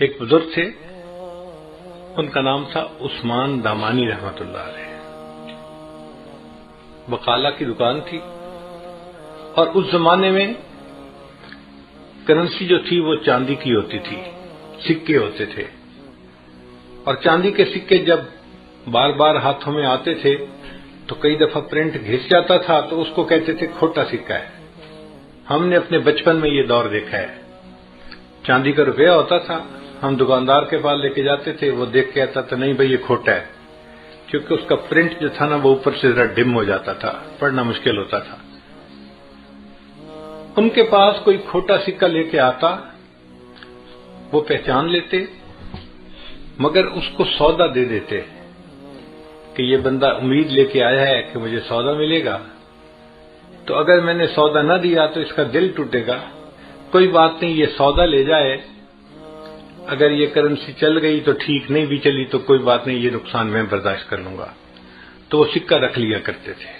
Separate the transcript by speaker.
Speaker 1: ایک بزرگ تھے، ان کا نام تھا عثمان دامانی رحمت اللہ علیہ۔ بقالہ کی دکان تھی، اور اس زمانے میں کرنسی جو تھی وہ چاندی کی ہوتی تھی، سکے ہوتے تھے، اور چاندی کے سکے جب بار بار ہاتھوں میں آتے تھے تو کئی دفعہ پرنٹ گھس جاتا تھا، تو اس کو کہتے تھے کھوٹا سکہ ہے۔ ہم نے اپنے بچپن میں یہ دور دیکھا ہے۔ چاندی کا روپیہ ہوتا تھا، ہم دکاندار کے پاس لے کے جاتے تھے، وہ دیکھ کے کہتا تھا نہیں بھائی یہ کھوٹا ہے، کیونکہ اس کا پرنٹ جو تھا نا وہ اوپر سے ذرا ڈم ہو جاتا تھا، پڑھنا مشکل ہوتا تھا۔ ان کے پاس کوئی کھوٹا سکہ لے کے آتا، وہ پہچان لیتے، مگر اس کو سودا دے دیتے کہ یہ بندہ امید لے کے آیا ہے کہ مجھے سودا ملے گا، تو اگر میں نے سودا نہ دیا تو اس کا دل ٹوٹے گا، کوئی بات نہیں، یہ سودا لے جائے، اگر یہ کرنسی چل گئی تو ٹھیک، نہیں بھی چلی تو کوئی بات نہیں، یہ نقصان میں برداشت کر لوں گا۔ تو وہ سکہ رکھ لیا کرتے تھے۔